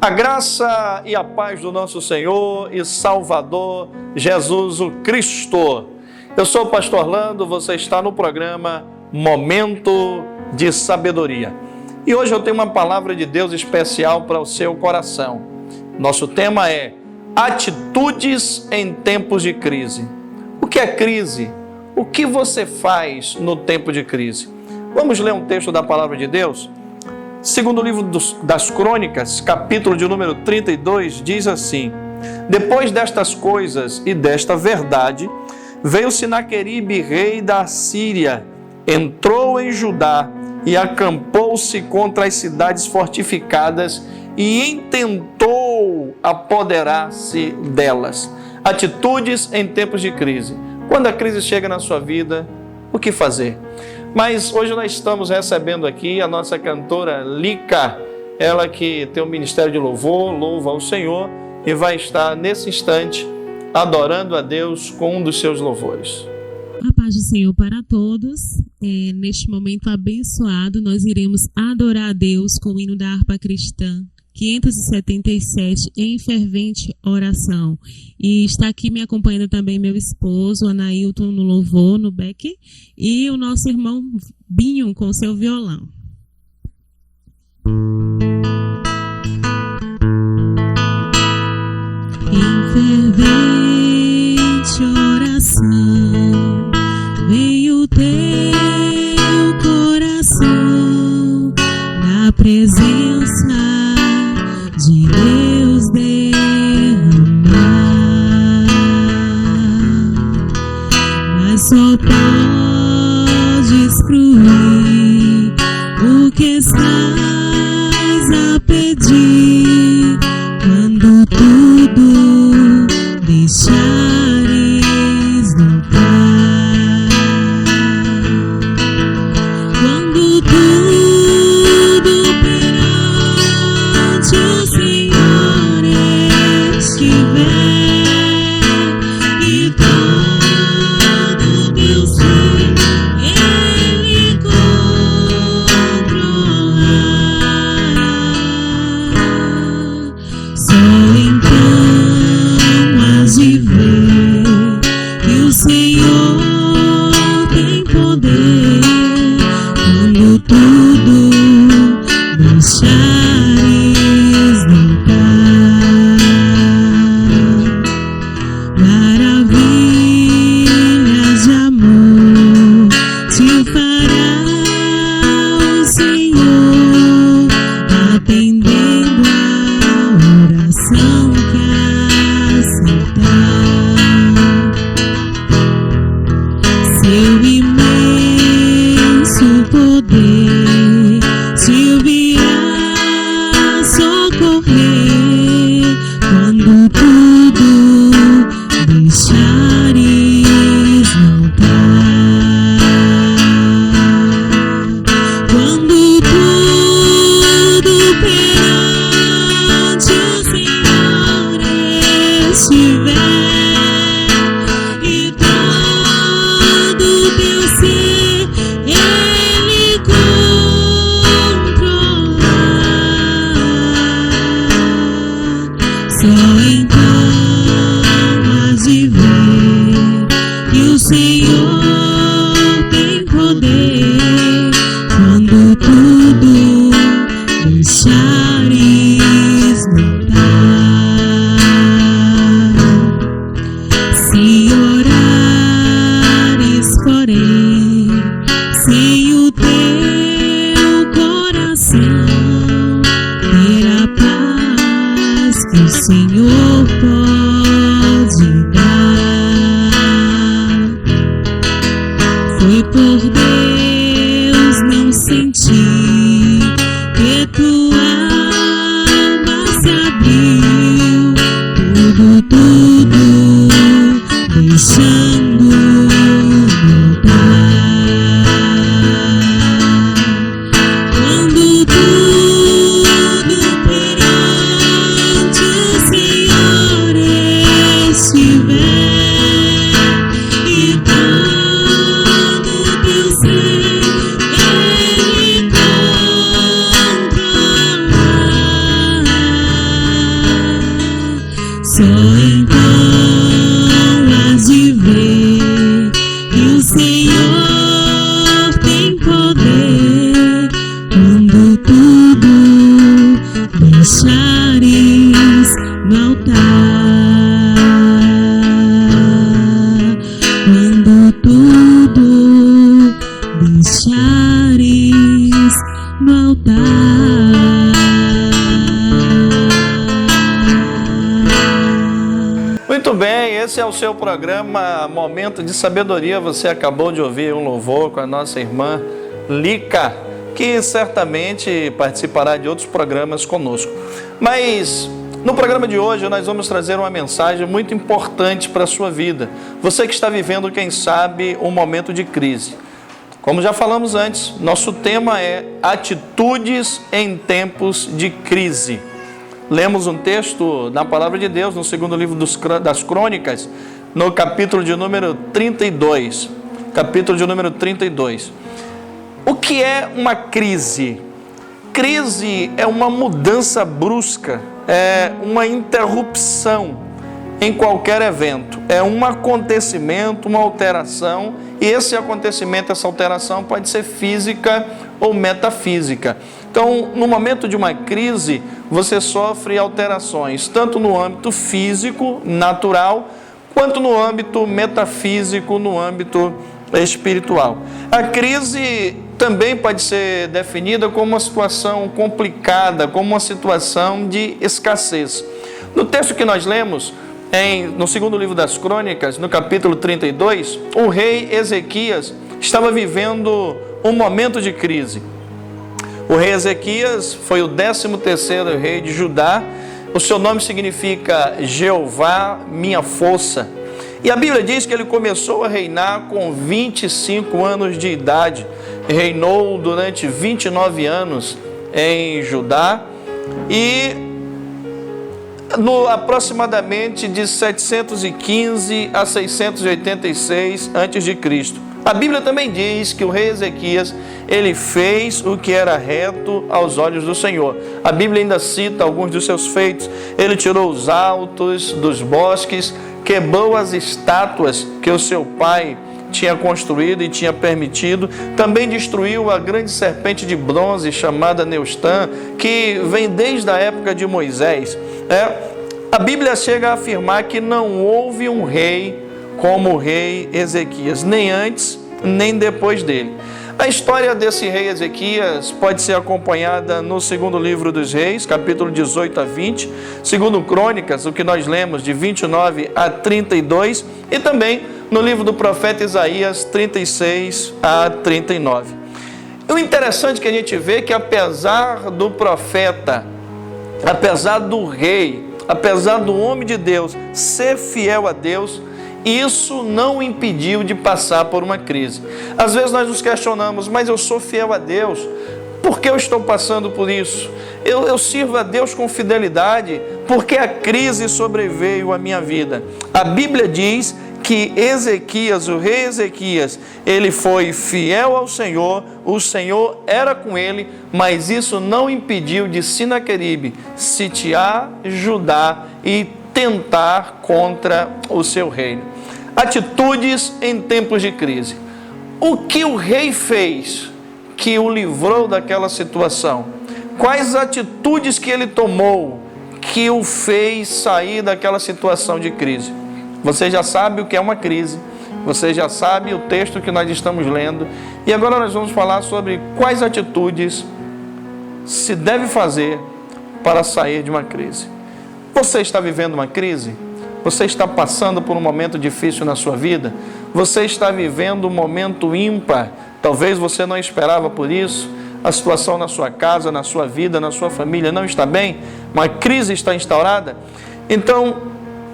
A graça e a paz do nosso Senhor e Salvador Jesus o Cristo. Eu sou o pastor Orlando, você está no programa Momento de Sabedoria. E hoje eu tenho uma palavra de Deus especial para o seu coração. Nosso tema é atitudes em tempos de crise. O que é crise? O que você faz no tempo de crise? Vamos ler um texto da palavra de Deus? Segundo o livro das Crônicas, capítulo de número 32, diz assim: depois destas coisas e desta verdade, veio Sinaqueribe, rei da Assíria, entrou em Judá e acampou-se contra as cidades fortificadas e intentou apoderar-se delas. Atitudes em tempos de crise. Quando a crise chega na sua vida, o que fazer? Mas hoje nós estamos recebendo aqui a nossa cantora Lica, ela que tem um ministério de louvor, louva ao Senhor e vai estar nesse instante adorando a Deus com um dos seus louvores. A paz do Senhor para todos. Neste momento abençoado, nós iremos adorar a Deus com o hino da harpa cristã 577 em fervente oração. E está aqui me acompanhando também meu esposo, Anailton, no louvor, no back, e o nosso irmão Binho com seu violão. Em fervente oração, vem o teu coração na presença de Deus derramar, mas só podes fruir o que estás a pedir quando tudo deixares lugar, quando tudo perante o Senhor estiver e todo teu ser Ele controlar, só então has de ver que o Senhor tem poder quando tudo deixares lugar. Maravilhas de amor te fará o Senhor, atendendo a oração que aceitar. Seu imenso poder te virá socorrer quando tudo deixares lugar, quando tudo perante o Senhor estiver e todo teu ser Ele controlar, só então has de ver que o Senhor tem poder quando tudo deixares lugar. Se orares, porém, sem o teu coração, terá paz que o Senhor pode dar. Foi por Deus não sentir que tua alma se abriu, tudo deixando voltar, quando tudo perante o Senhor estiver e todo teu ser Ele tudo deixares no altar. Muito bem, esse é o seu programa Momento de Sabedoria. Você acabou de ouvir um louvor com a nossa irmã Lica, que certamente participará de outros programas conosco. Mas no programa de hoje nós vamos trazer uma mensagem muito importante para a sua vida. Você que está vivendo, quem sabe, um momento de crise. Como já falamos antes, nosso tema é atitudes em tempos de crise. Lemos um texto na Palavra de Deus, no segundo livro das Crônicas, no capítulo de número 32. Capítulo de número 32. O que é uma crise? Crise é uma mudança brusca, é uma interrupção em qualquer evento. É um acontecimento, uma alteração, e esse acontecimento, essa alteração pode ser física ou metafísica. Então, no momento de uma crise, você sofre alterações, tanto no âmbito físico, natural, quanto no âmbito metafísico, no âmbito espiritual. A crise também pode ser definida como uma situação complicada, como uma situação de escassez. No texto que nós lemos, no segundo livro das Crônicas, no capítulo 32, o rei Ezequias estava vivendo um momento de crise. O rei Ezequias foi o 13º rei de Judá. O seu nome significa Jeová, minha força. E a Bíblia diz que ele começou a reinar com 25 anos de idade. Reinou durante 29 anos em Judá e aproximadamente de 715 a 686 a.C. A Bíblia também diz que o rei Ezequias, ele fez o que era reto aos olhos do Senhor. A Bíblia ainda cita alguns dos seus feitos. Ele tirou os altos dos bosques, quebrou as estátuas que o seu pai tinha construído e tinha permitido. Também destruiu a grande serpente de bronze chamada Neustã, que vem desde a época de Moisés. A Bíblia chega a afirmar que não houve um rei como o rei Ezequias, nem antes, nem depois dele. A história desse rei Ezequias pode ser acompanhada no segundo livro dos Reis, capítulo 18 a 20, segundo Crônicas, o que nós lemos de 29 a 32, e também no livro do profeta Isaías, 36 a 39. O interessante que a gente vê é que apesar do profeta, apesar do rei, apesar do homem de Deus ser fiel a Deus, isso não o impediu de passar por uma crise. Às vezes nós nos questionamos, mas eu sou fiel a Deus, por que eu estou passando por isso? Eu sirvo a Deus com fidelidade, porque a crise sobreveio à minha vida. A Bíblia diz que Ezequias, o rei Ezequias, ele foi fiel ao Senhor, o Senhor era com ele, mas isso não impediu de Sinaqueribe sitiar Judá e tentar contra o seu reino. Atitudes em tempos de crise. O que o rei fez que o livrou daquela situação? Quais atitudes que ele tomou que o fez sair daquela situação de crise? Você já sabe o que é uma crise, você já sabe o texto que nós estamos lendo, e agora nós vamos falar sobre quais atitudes se deve fazer para sair de uma crise. Você está vivendo uma crise? Você está passando por um momento difícil na sua vida? Você está vivendo um momento ímpar? Talvez você não esperava por isso. A situação na sua casa, na sua vida, na sua família não está bem? Uma crise está instaurada? Então,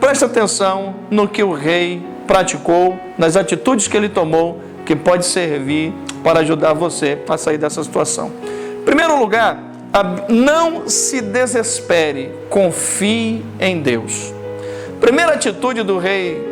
preste atenção no que o rei praticou, nas atitudes que ele tomou, que pode servir para ajudar você a sair dessa situação. Em primeiro lugar, não se desespere, confie em Deus. Primeira atitude do rei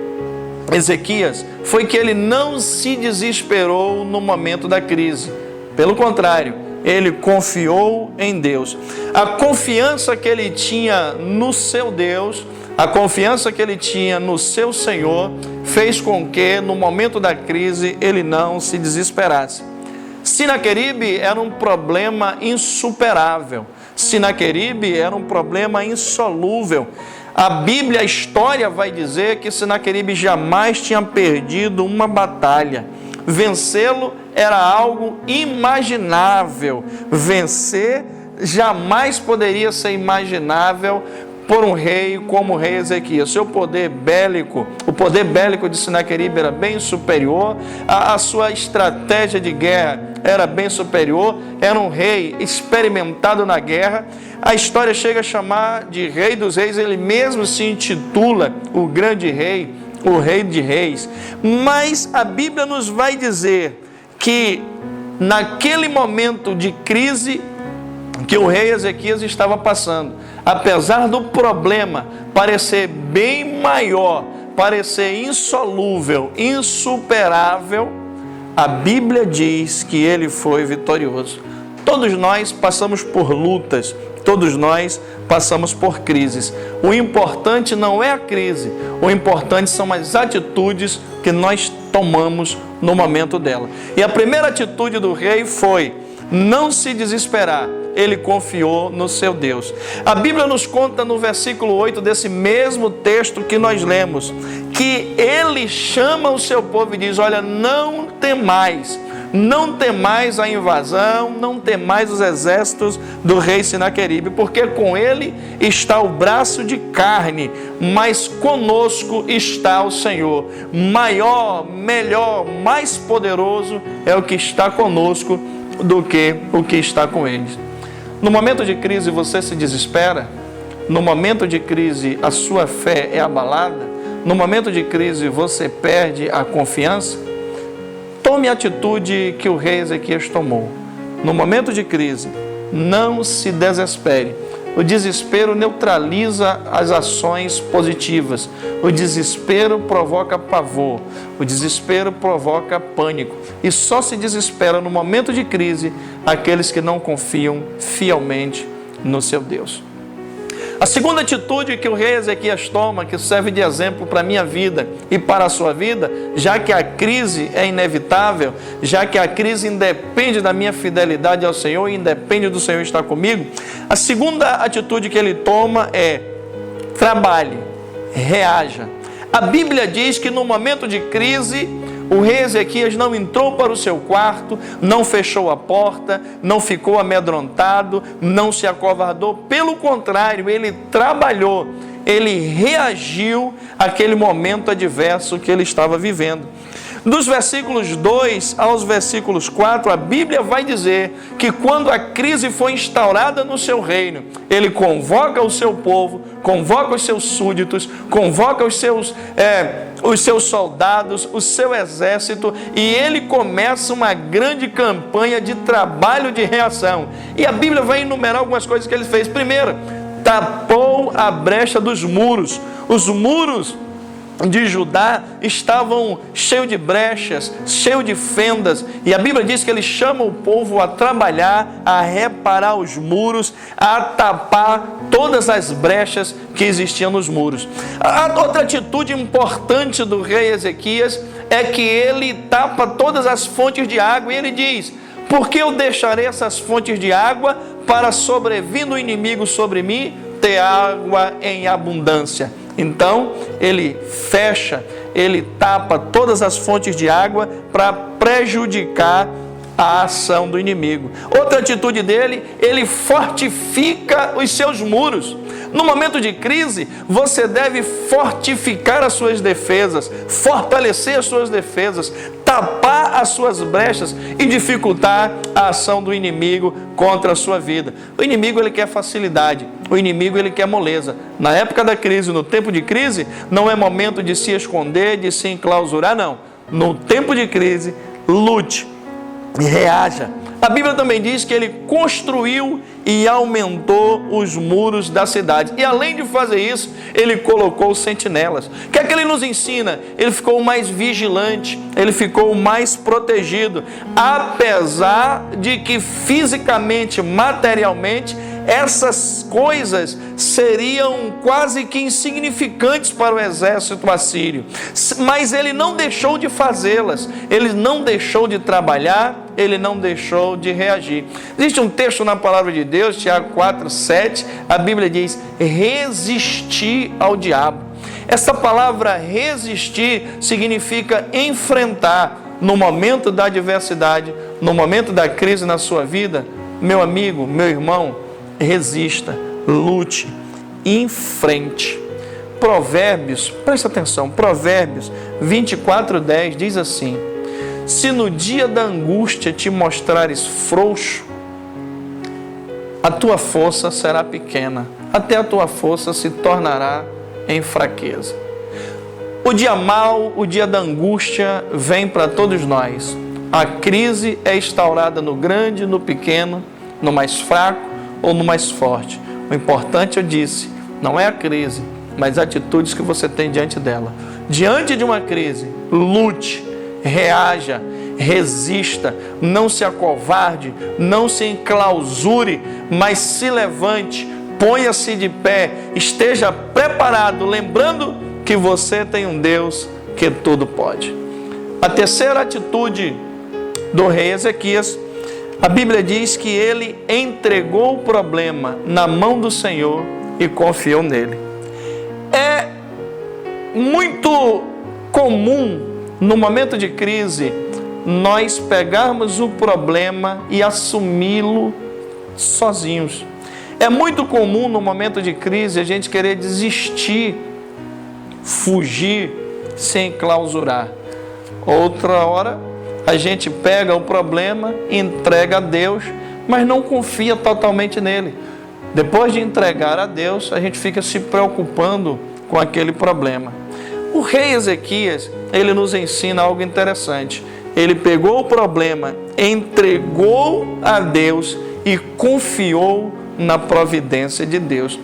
Ezequias foi que ele não se desesperou no momento da crise. Pelo contrário, ele confiou em Deus. A confiança que ele tinha no seu Deus, a confiança que ele tinha no seu Senhor, fez com que no momento da crise ele não se desesperasse. Sinaqueribe era um problema insuperável. Sinaqueribe era um problema insolúvel. A Bíblia, a história vai dizer que Senaqueribe jamais tinha perdido uma batalha. Vencê-lo era algo imaginável. Vencer jamais poderia ser imaginável por um rei como o rei Ezequias. Seu poder bélico, o poder bélico de Senaqueribe era bem superior, a sua estratégia de guerra era bem superior, era um rei experimentado na guerra. A história chega a chamar de Rei dos Reis, ele mesmo se intitula o grande rei, o Rei de Reis. Mas a Bíblia nos vai dizer que naquele momento de crise que o rei Ezequias estava passando, apesar do problema parecer bem maior, parecer insolúvel, insuperável, a Bíblia diz que ele foi vitorioso. Todos nós passamos por lutas, todos nós passamos por crises. O importante não é a crise, o importante são as atitudes que nós tomamos no momento dela. E a primeira atitude do rei foi não se desesperar. Ele confiou no seu Deus. A Bíblia nos conta no versículo 8 desse mesmo texto que nós lemos, que ele chama o seu povo e diz: olha, não temais, não temais a invasão, não temais os exércitos do rei Senaqueribe, porque com ele está o braço de carne, mas conosco está o Senhor. Maior, melhor, mais poderoso é o que está conosco do que o que está com eles. No momento de crise você se desespera, no momento de crise a sua fé é abalada, no momento de crise você perde a confiança. Tome a atitude que o rei Ezequias tomou. No momento de crise, não se desespere. O desespero neutraliza as ações positivas. O desespero provoca pavor. O desespero provoca pânico. E só se desespera no momento de crise aqueles que não confiam fielmente no seu Deus. A segunda atitude que o rei Ezequias toma, que serve de exemplo para a minha vida e para a sua vida, já que a crise é inevitável, já que a crise independe da minha fidelidade ao Senhor e independe do Senhor estar comigo, a segunda atitude que ele toma é: trabalhe, reaja. A Bíblia diz que no momento de crise, o rei Ezequias não entrou para o seu quarto, não fechou a porta, não ficou amedrontado, não se acovardou. Pelo contrário, ele trabalhou, ele reagiu àquele momento adverso que ele estava vivendo. Dos versículos 2 aos versículos 4, a Bíblia vai dizer que quando a crise foi instaurada no seu reino, ele convoca o seu povo, convoca os seus súditos, convoca os seus soldados, o seu exército, e ele começa uma grande campanha de trabalho de reação. E a Bíblia vai enumerar algumas coisas que ele fez. Primeiro, tapou a brecha dos muros. Os muros de Judá estavam cheios de brechas, cheios de fendas, e a Bíblia diz que ele chama o povo a trabalhar, a reparar os muros, a tapar todas as brechas que existiam nos muros. A outra atitude importante do rei Ezequias é que ele tapa todas as fontes de água, e ele diz: porque eu deixarei essas fontes de água para, sobrevindo o inimigo sobre mim, ter água em abundância. Então, ele fecha, ele tapa todas as fontes de água para prejudicar a ação do inimigo. Outra atitude dele, ele fortifica os seus muros. No momento de crise, você deve fortificar as suas defesas, fortalecer as suas defesas, tapar as suas brechas e dificultar a ação do inimigo contra a sua vida. O inimigo, ele quer facilidade, o inimigo, ele quer moleza. Na época da crise, no tempo de crise, não é momento de se esconder, de se enclausurar, não. No tempo de crise, lute e reaja. A Bíblia também diz que ele construiu e aumentou os muros da cidade. E além de fazer isso, ele colocou sentinelas. O que é que ele nos ensina? Ele ficou mais vigilante, ele ficou mais protegido. Apesar de que fisicamente, materialmente, essas coisas seriam quase que insignificantes para o exército assírio. Mas ele não deixou de fazê-las, ele não deixou de trabalhar, ele não deixou de reagir. Existe um texto na palavra de Deus, Tiago 4:7, a Bíblia diz: resistir ao diabo. Essa palavra resistir significa enfrentar. No momento da adversidade, no momento da crise na sua vida, meu amigo, meu irmão, resista, lute, enfrente. Provérbios, presta atenção, Provérbios 24:10 diz assim: se no dia da angústia te mostrares frouxo, a tua força será pequena, até a tua força se tornará em fraqueza. O dia mau, o dia da angústia vem para todos nós. A crise é instaurada no grande, no pequeno, no mais fraco ou no mais forte. O importante, eu disse, não é a crise, mas as atitudes que você tem diante dela. Diante de uma crise, lute, reaja, resista, não se acovarde, não se enclausure, mas se levante, ponha-se de pé, esteja preparado, lembrando que você tem um Deus que tudo pode. A terceira atitude do rei Ezequias, a Bíblia diz que ele entregou o problema na mão do Senhor e confiou nele. É muito comum, no momento de crise, nós pegarmos o problema e assumi-lo sozinhos. É muito comum, no momento de crise, a gente querer desistir, fugir, se enclausurar. Outra hora, a gente pega o problema, entrega a Deus, mas não confia totalmente nele. Depois de entregar a Deus, a gente fica se preocupando com aquele problema. O rei Ezequias, ele nos ensina algo interessante. Ele pegou o problema, entregou a Deus e confiou na providência de Deus.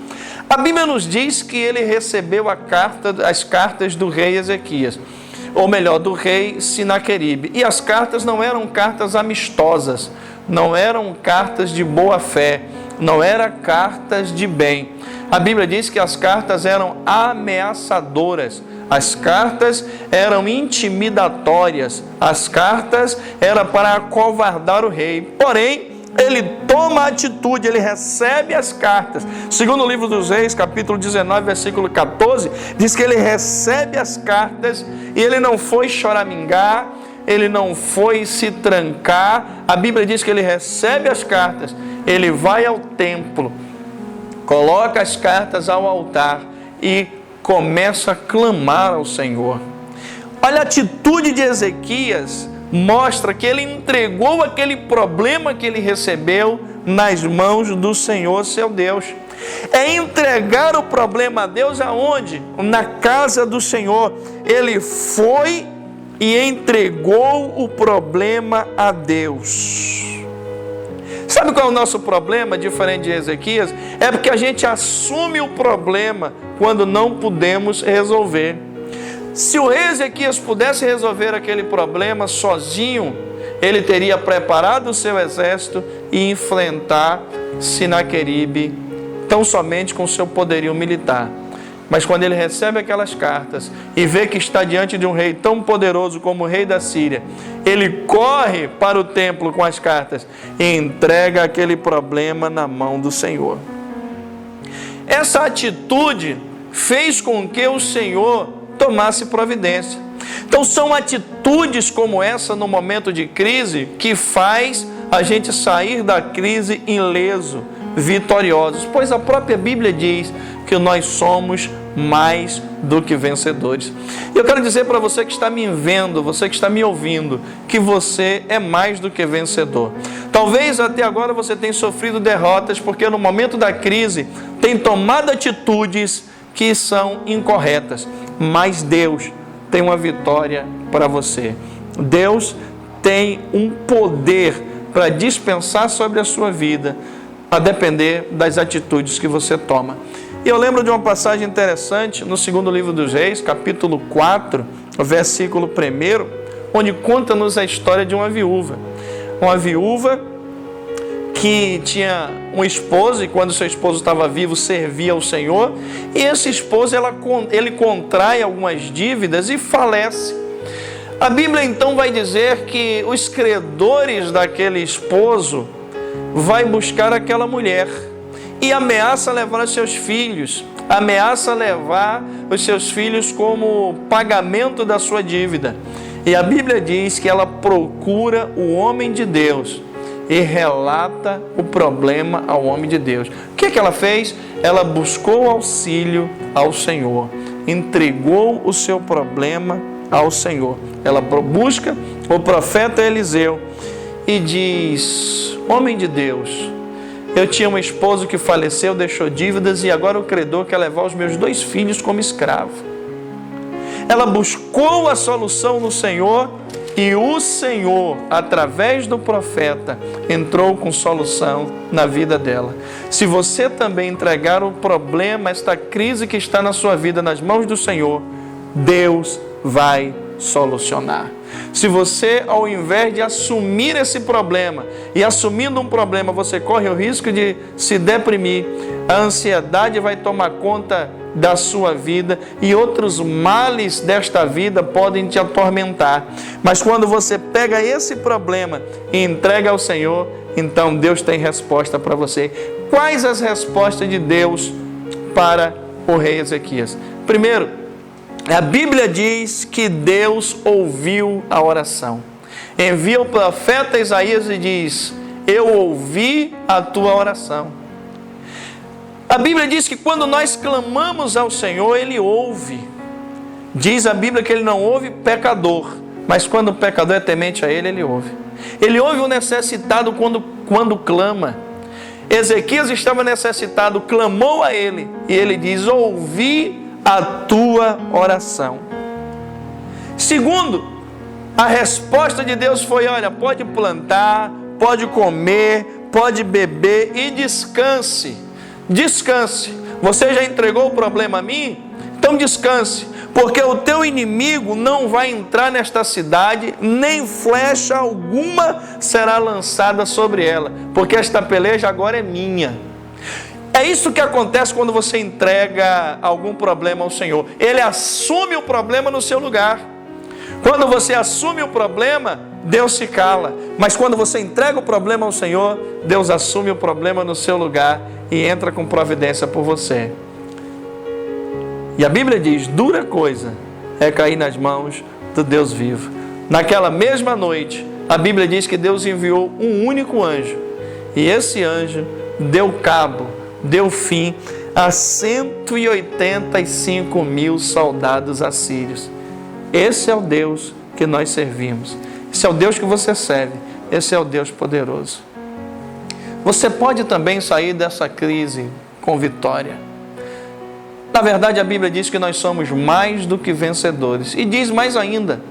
A Bíblia nos diz que ele recebeu as cartas do rei Ezequias, ou melhor, do rei Sinaqueribe. E as cartas não eram cartas amistosas, não eram cartas de boa fé, não eram cartas de bem. A Bíblia diz que as cartas eram ameaçadoras, as cartas eram intimidatórias, as cartas eram para acovardar o rei. Porém, ele toma atitude, ele recebe as cartas. Segundo o livro dos Reis, capítulo 19, versículo 14, diz que ele recebe as cartas e ele não foi choramingar, ele não foi se trancar. A Bíblia diz que ele recebe as cartas, ele vai ao templo, coloca as cartas ao altar e começa a clamar ao Senhor. Olha a atitude de Ezequias, mostra que ele entregou aquele problema que ele recebeu nas mãos do Senhor, seu Deus. É entregar o problema a Deus aonde? Na casa do Senhor. Ele foi e entregou o problema a Deus. Sabe qual é o nosso problema, diferente de Ezequias? É porque a gente assume o problema quando não podemos resolver. Se o rei Ezequias pudesse resolver aquele problema sozinho, ele teria preparado o seu exército e enfrentar Sinaqueribe tão somente com o seu poderio militar. Mas quando ele recebe aquelas cartas e vê que está diante de um rei tão poderoso como o rei da Síria, ele corre para o templo com as cartas e entrega aquele problema na mão do Senhor. Essa atitude fez com que o Senhor tomasse providência. Então são atitudes como essa no momento de crise que faz a gente sair da crise ileso, vitoriosos, pois a própria Bíblia diz que nós somos mais do que vencedores. E eu quero dizer para você que está me vendo, você que está me ouvindo, que você é mais do que vencedor. Talvez até agora você tenha sofrido derrotas porque no momento da crise tem tomado atitudes que são incorretas, mas Deus tem uma vitória para você. Deus tem um poder para dispensar sobre a sua vida, a depender das atitudes que você toma. E eu lembro de uma passagem interessante no segundo livro dos Reis, capítulo 4, versículo 1, onde conta-nos a história de uma viúva que tinha um esposo, e quando seu esposo estava vivo, servia ao Senhor, e esse esposo, ele contrai algumas dívidas e falece. A Bíblia então vai dizer que os credores daquele esposo vai buscar aquela mulher e ameaça levar os seus filhos, ameaça levar os seus filhos como pagamento da sua dívida. E a Bíblia diz que ela procura o homem de Deus e relata o problema ao homem de Deus. O que ela fez? Ela buscou auxílio ao Senhor, entregou o seu problema ao Senhor. Ela busca o profeta Eliseu e diz: homem de Deus, eu tinha um esposo que faleceu, deixou dívidas, e agora o credor quer levar os meus 2 filhos como escravo. Ela buscou a solução no Senhor, e o Senhor, através do profeta, entrou com solução na vida dela. Se você também entregar o problema, esta crise que está na sua vida, nas mãos do Senhor, Deus vai solucionar. Se você, ao invés de assumir esse problema, e assumindo um problema, você corre o risco de se deprimir, a ansiedade vai tomar conta da sua vida e outros males desta vida podem te atormentar. Mas quando você pega esse problema e entrega ao Senhor, então Deus tem resposta para você. Quais as respostas de Deus para o rei Ezequias? Primeiro, a Bíblia diz que Deus ouviu a oração. Envia o profeta Isaías e diz: eu ouvi a tua oração. A Bíblia diz que quando nós clamamos ao Senhor, Ele ouve. Diz a Bíblia que Ele não ouve pecador, mas quando o pecador é temente a Ele, Ele ouve. Ele ouve o necessitado quando clama. Ezequias estava necessitado, clamou a Ele, e Ele diz: ouvi a tua oração. Segundo, a resposta de Deus foi: olha, pode plantar, pode comer, pode beber e descanse. Descanse. Você já entregou o problema a mim? Então descanse, porque o teu inimigo não vai entrar nesta cidade, nem flecha alguma será lançada sobre ela, porque esta peleja agora é minha. É isso que acontece quando você entrega algum problema ao Senhor. Ele assume o problema no seu lugar. Quando você assume o problema, Deus se cala. Mas quando você entrega o problema ao Senhor, Deus assume o problema no seu lugar e entra com providência por você. E a Bíblia diz: dura coisa é cair nas mãos do Deus vivo. Naquela mesma noite, a Bíblia diz que Deus enviou um único anjo. E esse anjo deu cabo, deu fim a 185.000 soldados assírios. Esse é o Deus que nós servimos. Esse é o Deus que você serve. Esse é o Deus poderoso. Você pode também sair dessa crise com vitória. Na verdade, a Bíblia diz que nós somos mais do que vencedores. E diz mais ainda,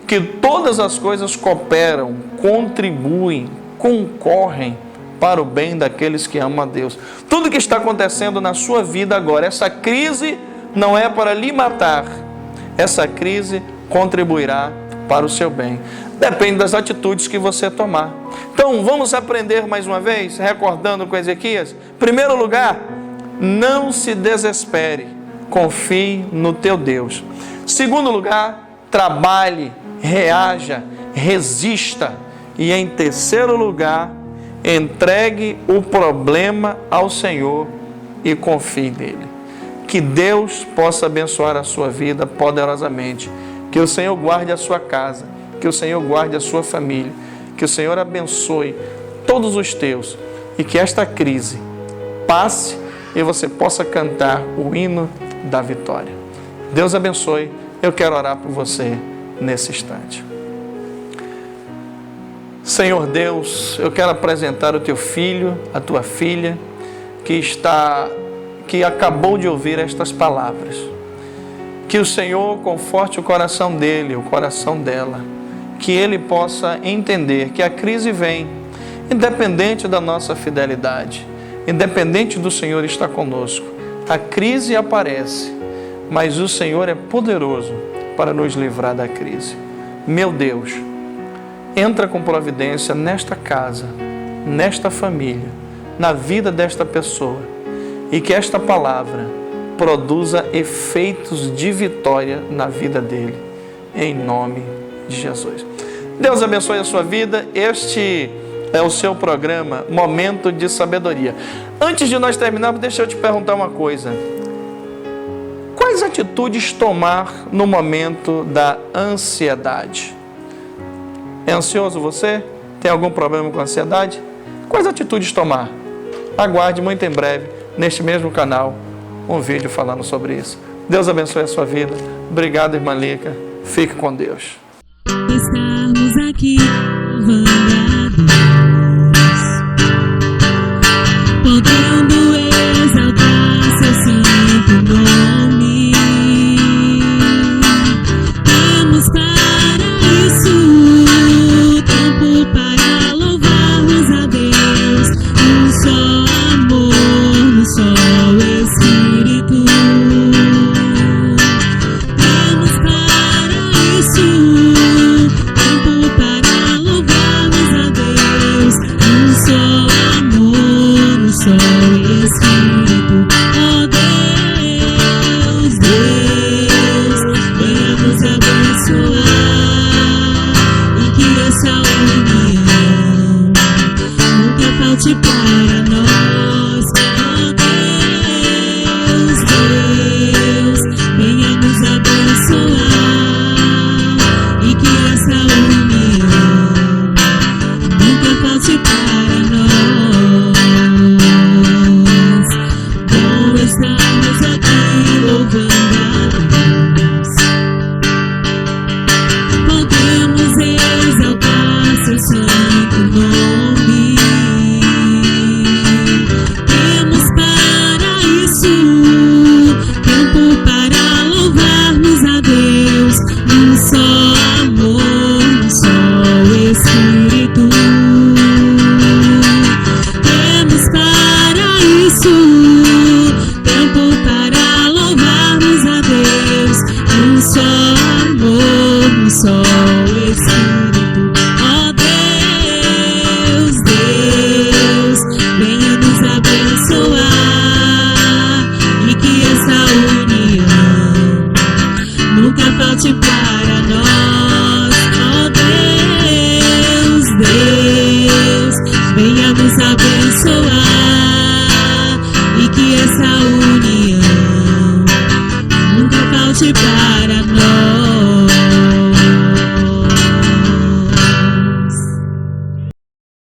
que todas as coisas cooperam, contribuem, concorrem para o bem daqueles que amam a Deus. Tudo que está acontecendo na sua vida agora, essa crise não é para lhe matar. Essa crise contribuirá para o seu bem. Depende das atitudes que você tomar. Então, vamos aprender mais uma vez, recordando com Ezequias. Em primeiro lugar, não se desespere, confie no teu Deus. Segundo lugar, trabalhe, reaja, resista. E em terceiro lugar, entregue o problema ao Senhor e confie nele. Que Deus possa abençoar a sua vida poderosamente. Que o Senhor guarde a sua casa. Que o Senhor guarde a sua família. Que o Senhor abençoe todos os teus. E que esta crise passe e você possa cantar o hino da vitória. Deus abençoe. Eu quero orar por você nesse instante. Senhor Deus, eu quero apresentar o teu filho, a tua filha, que acabou de ouvir estas palavras. Que o Senhor conforte o coração dele, o coração dela. Que ele possa entender que a crise vem, independente da nossa fidelidade, independente do Senhor estar conosco. A crise aparece, mas o Senhor é poderoso para nos livrar da crise. Meu Deus, entra com providência nesta casa, nesta família, na vida desta pessoa, e que esta palavra produza efeitos de vitória na vida dele, em nome de Jesus. Deus abençoe a sua vida. Este é o seu programa Momento de Sabedoria. Antes de nós terminarmos, deixa eu te perguntar uma coisa. Quais atitudes tomar no momento da ansiedade? É ansioso você? Tem algum problema com ansiedade? Quais atitudes tomar? Aguarde muito em breve, neste mesmo canal, um vídeo falando sobre isso. Deus abençoe a sua vida. Obrigado, irmã Lica. Fique com Deus. Estamos aqui louvando a Deus, podendo exaltar seu santo nome. Temos para isso tempo para louvarmos a Deus. Um só amor, um só Espírito. Temos para isso tempo para louvarmos a Deus. Um só amor, um só Espírito. Oh Deus, Deus, venha nos abençoar, e que essa união nunca falte para nós. Oh Deus, Deus, venha nos abençoar, e que essa união nunca falte para nós. Bom estarmos aqui louvando a Deus, podemos exaltar seu santo nome. Temos para isso tempo para louvarmos a Deus. Um só amor, um só Espírito. Temos para isso tempo para louvarmos a Deus. Um só amor, um só Espírito. Oh Deus, Deus, venha nos abençoar, e que essa união nunca falte para nós. Oh Deus, Deus, venha nos abençoar, e que essa união nunca falte para nós.